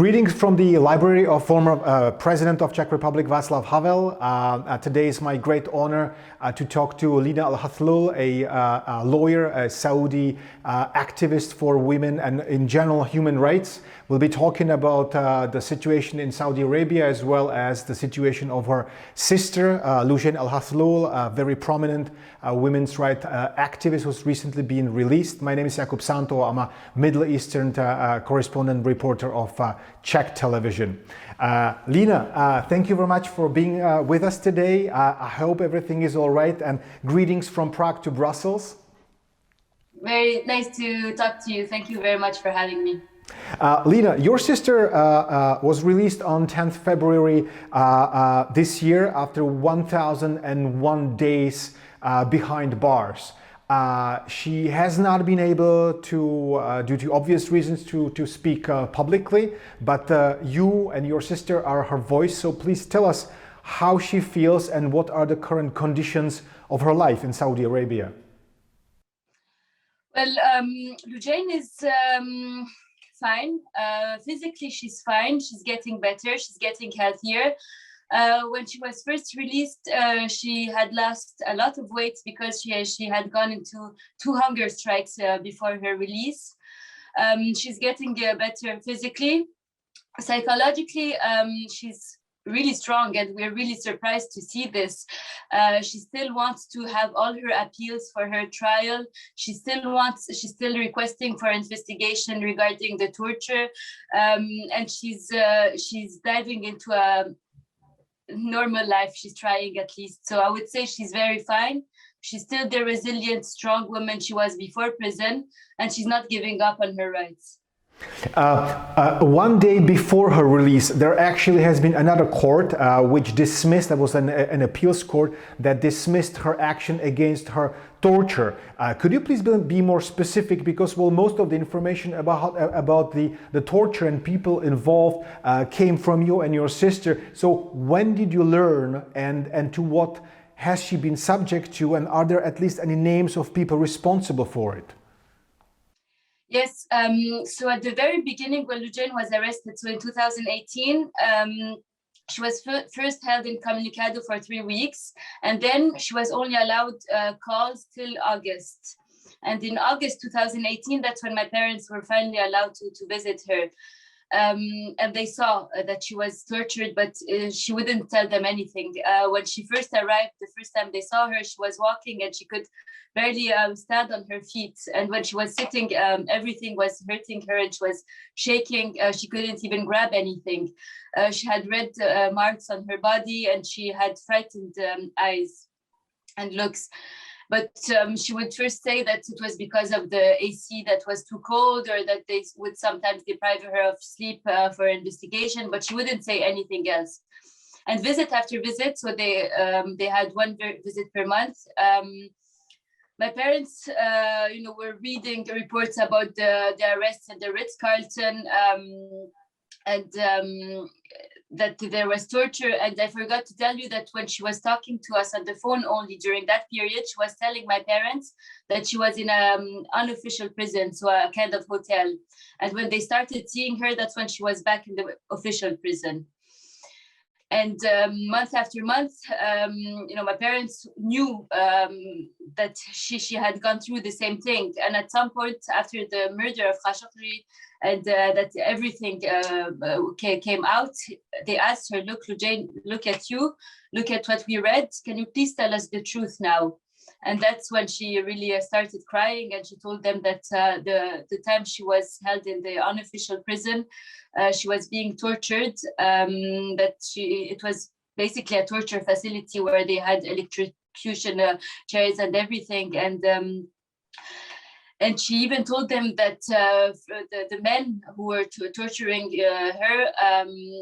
Greetings from the library of former President of Czech Republic, Václav Havel. Today is my great honor to talk to Lina al-Hathloul, a lawyer, a Saudi activist for women and in general human rights. We'll be talking about the situation in Saudi Arabia as well as the situation of her sister, Loujain al-Hathloul, a very prominent women's rights activist who's recently been released. My name is Jakub Szántó. I'm a Middle Eastern correspondent reporter of Czech television. Lina, thank you very much for being with us today. I hope everything is all right, and greetings from Prague to Brussels. Very nice to talk to you. Thank you very much for having me. Lina, your sister was released on 10th February this year after 1,001 days behind bars. She has not been able to, due to obvious reasons, to speak publicly, but you and your sister are her voice, so please tell us how she feels and what are the current conditions of her life in Saudi Arabia. Well, Loujain is fine. Physically, she's fine. She's getting better. She's getting healthier. When she was first released, she had lost a lot of weight because she had gone into 2 hunger strikes before her release. She's getting better physically. Psychologically, she's really strong, and we're really surprised to see this. She still wants to have all her appeals for her trial. She's still requesting for investigation regarding the torture, and she's diving into a normal life. She's trying, at least. So I would say she's very fine. She's still the resilient, strong woman she was before prison, and she's not giving up on her rights. One day before her release, there actually has been another court which dismissed, that was an appeals court that dismissed her action against her torture. Could you please be more specific, because well, most of the information about the torture and people involved came from you and your sister. So when did you learn, and to what has she been subject to, and are there at least any names of people responsible for it? Yes, so at the very beginning when Loujain was arrested, so in 2018, she was first held in Comunicado for 3 weeks, and then she was only allowed calls till August. And in August 2018, that's when my parents were finally allowed to visit her. And they saw that she was tortured, but she wouldn't tell them anything. When she first arrived, the first time they saw her, she was walking and she could barely stand on her feet. And when she was sitting, everything was hurting her and she was shaking. She couldn't even grab anything. She had red marks on her body and she had frightened eyes and looks. But she would first say that it was because of the AC that was too cold, or that they would sometimes deprive her of sleep for investigation, but she wouldn't say anything else. And visit after visit, so they had one visit per month. My parents, were reading reports about the arrests at the Ritz-Carlton, and that there was torture. And I forgot to tell you that when she was talking to us on the phone only during that period, she was telling my parents that she was in an unofficial prison, so a kind of hotel. And when they started seeing her, that's when she was back in the official prison. And month after month, my parents knew that she had gone through the same thing. And at some point after the murder of Khashoggi, and that everything came out, they asked her, look, Loujain, look at you, look at what we read. Can you please tell us the truth now? And that's when she really started crying, and she told them that the time she was held in the unofficial prison, she was being tortured, that it was basically a torture facility where they had electrocution chairs and everything. And she even told them that the men who were torturing her,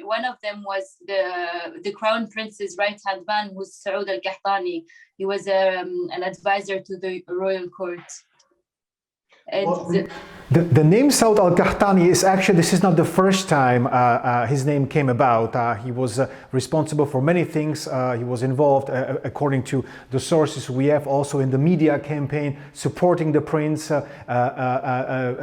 one of them was the crown prince's right-hand man, who's Saud AlQahtani. He was an advisor to the royal court. And Well, the name Saud AlQahtani is actually, this is not the first time his name came about. He was responsible for many things. He was involved, according to the sources we have, also in the media campaign, supporting the prince,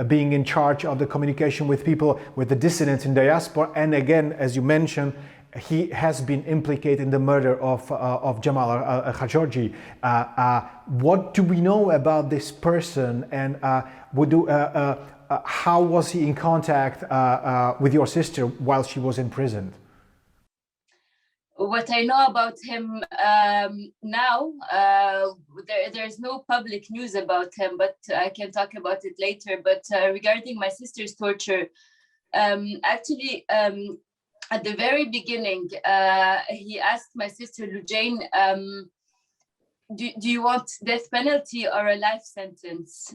being in charge of the communication with people, with the dissidents in diaspora. And again, as you mentioned, he has been implicated in the murder of Jamal Khashoggi. What do we know about this person, and how was he in contact with your sister while she was imprisoned? What I know about him now, there's no public news about him, but I can talk about it later. But regarding my sister's torture, actually, at the very beginning, he asked my sister Loujain, do you want death penalty or a life sentence?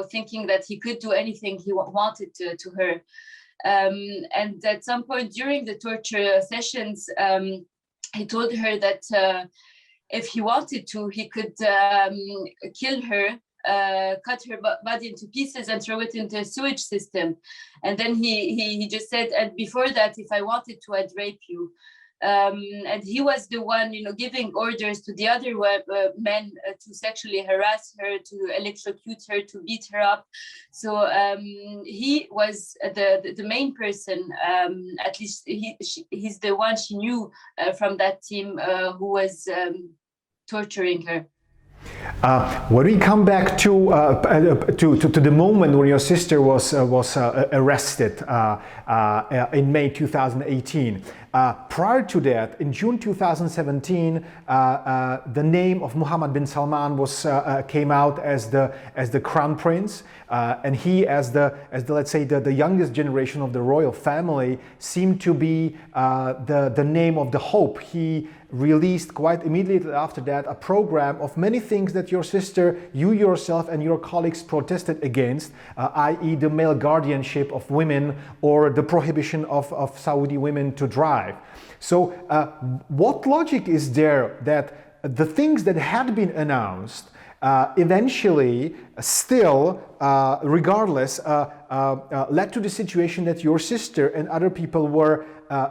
Thinking that he could do anything he wanted to her. And at some point during the torture sessions, he told her that if he wanted to, he could kill her, cut her body into pieces and throw it into a sewage system. And then he just said, and before that, if I wanted to, I'd rape you. And he was the one, giving orders to the other men to sexually harass her, to electrocute her, to beat her up. So he was the main person, at least he's the one she knew from that team who was torturing her. When we come back to the moment when your sister was arrested in May 2018, prior to that, in June 2017, the name of Mohammed bin Salman came out as the crown prince, and he, as the let's say the youngest generation of the royal family, seemed to be the name of the hope. He released quite immediately after that a program of many things that your sister, you yourself and your colleagues protested against, i.e. the male guardianship of women or the prohibition of Saudi women to drive. So what logic is there that the things that had been announced eventually still, regardless, led to the situation that your sister and other people were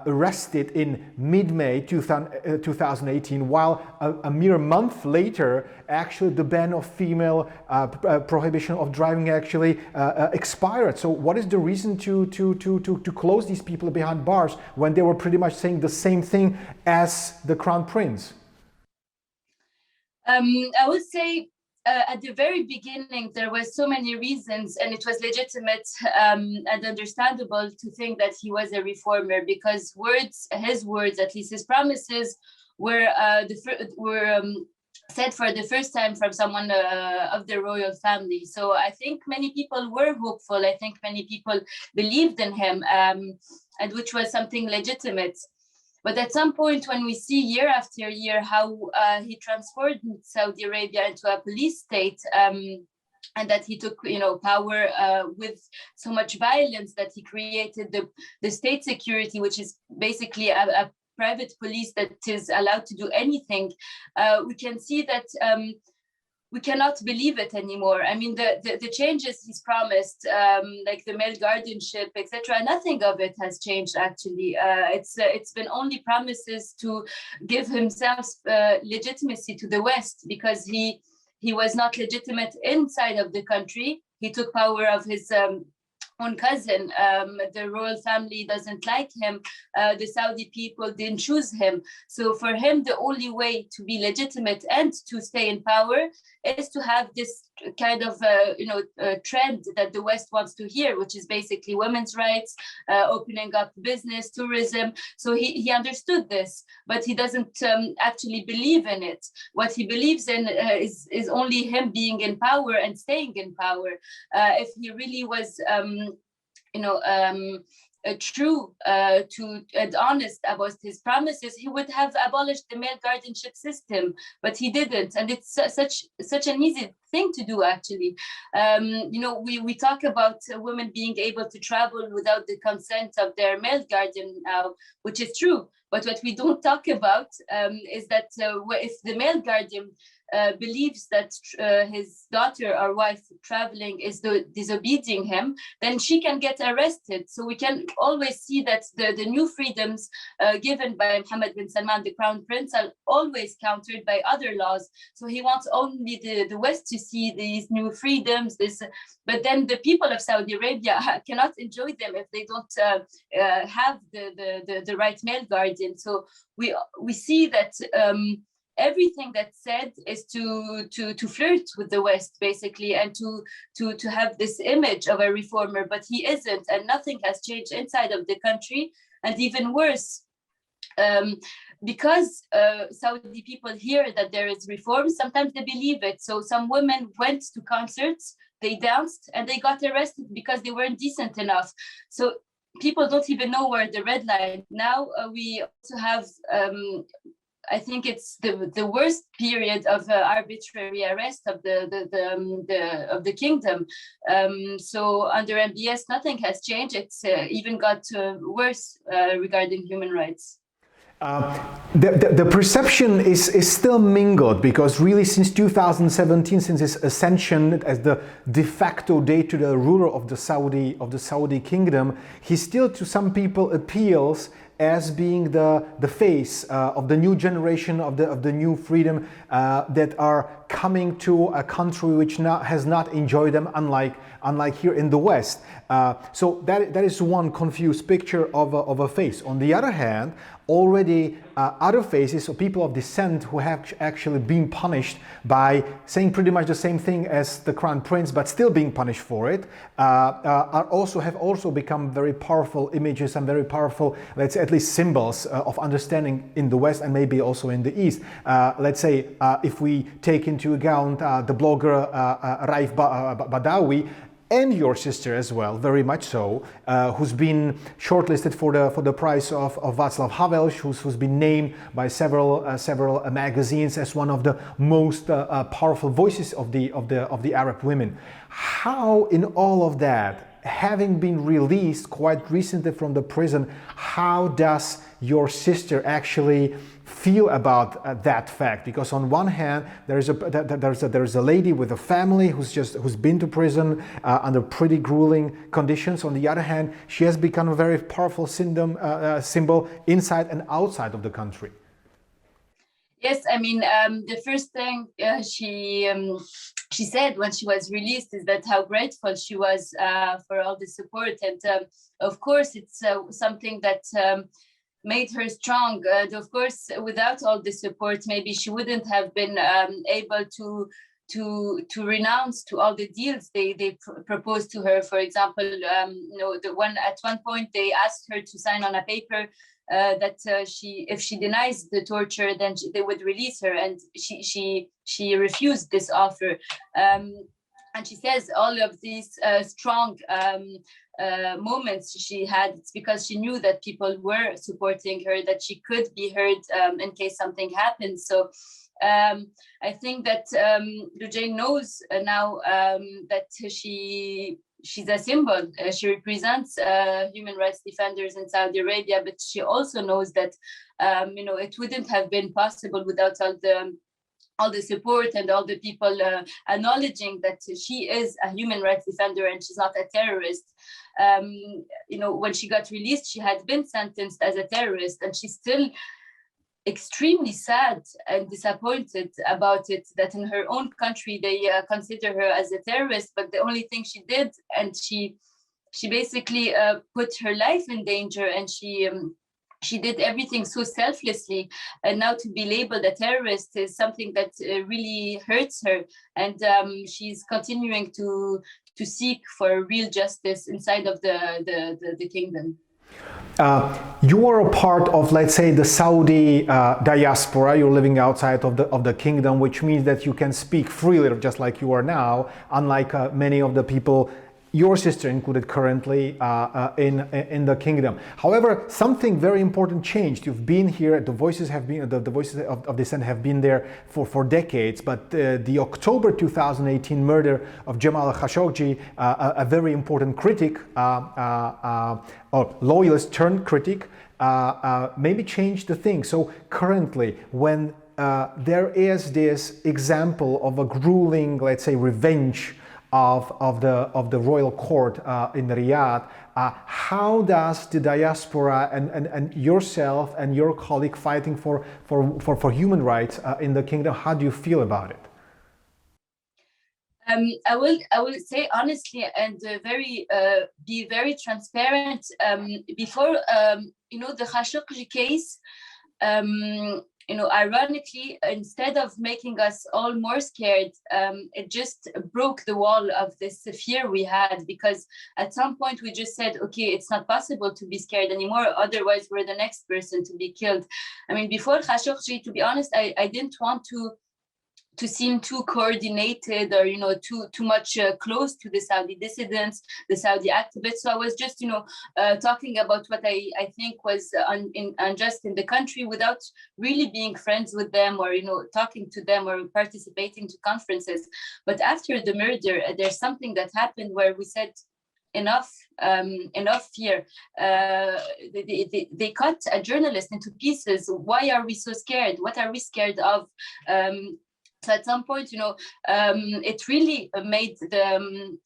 arrested in mid-May 2018, while a mere month later, actually the ban of female prohibition of driving actually expired. So what is the reason to close these people behind bars when they were pretty much saying the same thing as the crown prince? I would say at the very beginning, there were so many reasons, and it was legitimate and understandable to think that he was a reformer, because his words, at least his promises, were said for the first time from someone of the royal family. So I think many people were hopeful. I think many people believed in him, and which was something legitimate. But at some point, when we see year after year how he transformed Saudi Arabia into a police state, and that he took, power with so much violence, that he created the state security, which is basically a private police that is allowed to do anything, we can see that we cannot believe it anymore. I mean, the changes he's promised, like the male guardianship, etc., nothing of it has changed, actually. It's been only promises to give himself legitimacy to the West, because he was not legitimate inside of the country. He took power of his own cousin. The royal family doesn't like him. The Saudi people didn't choose him. So for him, the only way to be legitimate and to stay in power is to have this kind of trend that the West wants to hear, which is basically women's rights, opening up business, tourism. So he understood this, but he doesn't actually believe in it. What he believes in is only him being in power and staying in power. If he really was true and honest about his promises, he would have abolished the male guardianship system, but he didn't. And it's such an easy thing to do, actually. We talk about women being able to travel without the consent of their male guardian now, which is true. But what we don't talk about is that if the male guardian believes that his daughter or wife traveling is disobeying him, then she can get arrested. So we can always see that the new freedoms given by Mohammed bin Salman, the crown prince, are always countered by other laws. So he wants only the West to see these new freedoms, but then the people of Saudi Arabia cannot enjoy them if they don't have the right male guardian. So we see that everything that's said is to flirt with the West, basically, and to have this image of a reformer, but he isn't, and nothing has changed inside of the country. And even worse, because Saudi people hear that there is reform, sometimes they believe it. So some women went to concerts, they danced, and they got arrested because they weren't decent enough. So people don't even know where the red line. Now we also have, I think it's the worst period of arbitrary arrest of the kingdom. So under MBS, nothing has changed. It's even got worse regarding human rights. The perception is still mingled, because really since 2017, since his ascension as the de facto day-to-day ruler of the Saudi kingdom, he still to some people appeals as being the face of the new generation of the new freedom that are coming to a country which has not enjoyed them, unlike here in the West. So that is one confused picture of a face. On the other hand, already other faces of people of dissent who have actually been punished by saying pretty much the same thing as the crown prince, but still being punished for it, have also become very powerful images and very powerful, let's say, at least symbols of understanding in the West and maybe also in the East. Let's say if we take into account the blogger Raif Badawi, and your sister as well, very much so, who's been shortlisted for the prize of Václav Havel, who's been named by several magazines as one of the most powerful voices of the Arab women. How, in all of that, having been released quite recently from the prison, how does your sister actually feel about that fact? Because on one hand, there's a lady with a family who's been to prison under pretty grueling conditions. On the other hand, she has become a very powerful symbol inside and outside of the country. Yes, I mean, the first thing she said when she was released is that how grateful she was for all the support, and of course it's something that made her strong. Of course, without all the support, maybe she wouldn't have been able to renounce to all the deals they proposed to her. For example, at one point they asked her to sign on a paper that if she denies the torture, then they would release her, and she refused this offer. And she says all of these strong moments she had, it's because she knew that people were supporting her, that she could be heard in case something happens. So I think that Loujain knows now that she's a symbol. She represents human rights defenders in Saudi Arabia, but she also knows that it wouldn't have been possible without all the support and all the people acknowledging that she is a human rights defender and she's not a terrorist. When she got released, she had been sentenced as a terrorist, and she's still extremely sad and disappointed about it, that in her own country they consider her as a terrorist, but the only thing she did, and she basically put her life in danger, and she did everything so selflessly, and now to be labeled a terrorist is something that really hurts her, and she's continuing to seek for real justice inside of the kingdom. You are a part of, let's say, the Saudi diaspora. You're living outside of the kingdom, which means that you can speak freely, just like you are now, unlike many of the people, your sister included, currently in the kingdom. However, something very important changed. You've been here. The voices of dissent have been there for decades. But the October 2018 murder of Jamal Khashoggi, a very important critic, or loyalist turned critic, maybe changed the thing. So currently, when there is this example of a grueling, let's say, revenge of the royal court in Riyadh. How does the diaspora and yourself and your colleague fighting for human rights in the kingdom, how do you feel about it? I will say honestly and be very transparent. Before the Khashoggi case, ironically, instead of making us all more scared, it just broke the wall of this fear we had, because at some point we just said, okay, it's not possible to be scared anymore, otherwise we're the next person to be killed. I mean, before Khashoggi, to be honest, I didn't want to seem too coordinated or too much close to the Saudi dissidents, the Saudi activists. So I was just talking about what I think was unjust in the country without really being friends with them or talking to them or participating to conferences. But after the murder, there's something that happened where we said, enough fear. They cut a journalist into pieces. Why are we so scared? What are we scared of? So at some point, it really made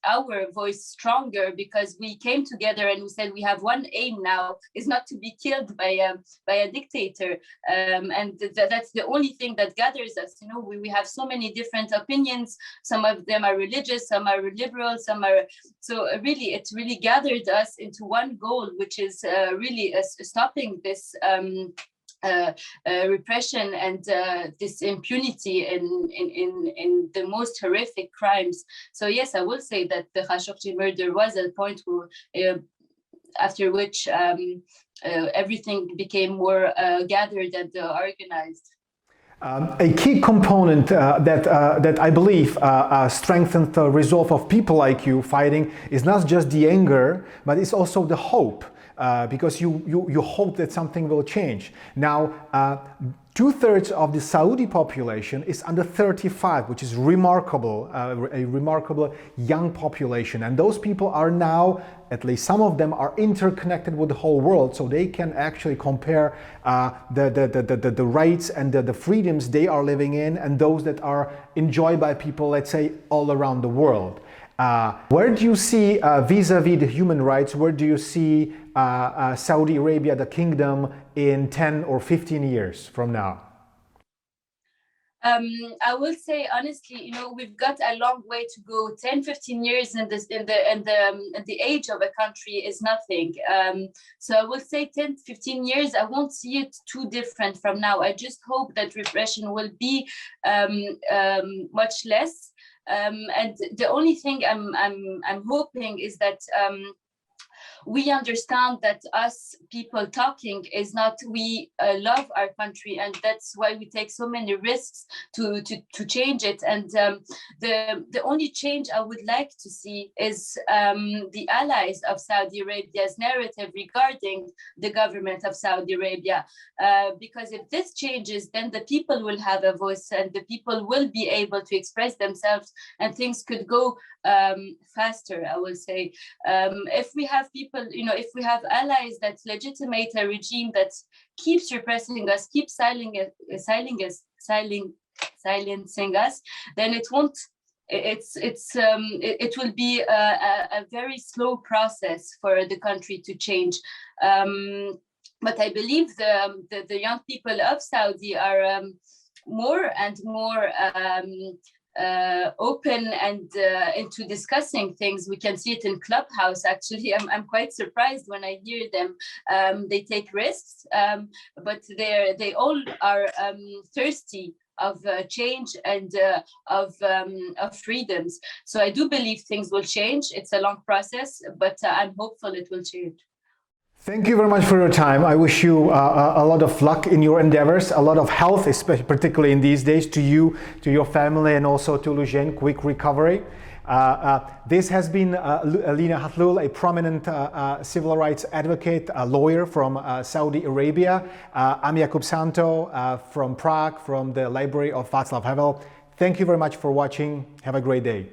our voice stronger, because we came together and we said we have one aim now, is not to be killed by a dictator, and that's the only thing that gathers us. We have so many different opinions. Some of them are religious, some are liberal, some are. So really, it really gathered us into one goal, which is really stopping this. Repression and this impunity in the most horrific crimes. So yes, I will say that the Khashoggi murder was a point after which everything became more gathered and organized. A key component that I believe strengthened the resolve of people like you fighting is not just the anger, but it's also the hope. Because you hope that something will change. Now, 2/3 of the Saudi population is under 35, which is remarkable, a remarkable young population. And those people are now, at least some of them, are interconnected with the whole world, so they can actually compare the rights and the freedoms they are living in and those that are enjoyed by people, let's say, all around the world. Where do you see, vis-a-vis the human rights, where do you see Saudi Arabia, the kingdom, in 10 or 15 years from now? I will say honestly, we've got a long way to go. 10, 15 years in the age of a country is nothing. So I will say 10, 15 years, I won't see it too different from now. I just hope that repression will be much less. And the only thing I'm hoping is that we understand that us people talking is not, we love our country, and that's why we take so many risks to change it. And the only change I would like to see is the allies of Saudi Arabia's narrative regarding the government of Saudi Arabia, because if this changes, then the people will have a voice and the people will be able to express themselves, and things could go faster, I will say. If we have people, if we have allies that legitimate a regime that keeps repressing us, keeps silencing us, then it won't. It will be a very slow process for the country to change. But I believe the young people of Saudi are more and more open and into discussing things. We can see it in Clubhouse. Actually, I'm quite surprised when I hear them. They take risks, but they all are thirsty of change and of freedoms. So I do believe things will change. It's a long process, but I'm hopeful it will change. Thank you very much for your time. I wish you a lot of luck in your endeavors, a lot of health, especially particularly in these days, to you, to your family, and also to Loujain, quick recovery. This has been Lina al-Hathloul, a prominent civil rights advocate, a lawyer from Saudi Arabia. I'm Jakub Szántó from Prague, from the library of Václav Havel. Thank you very much for watching. Have a great day.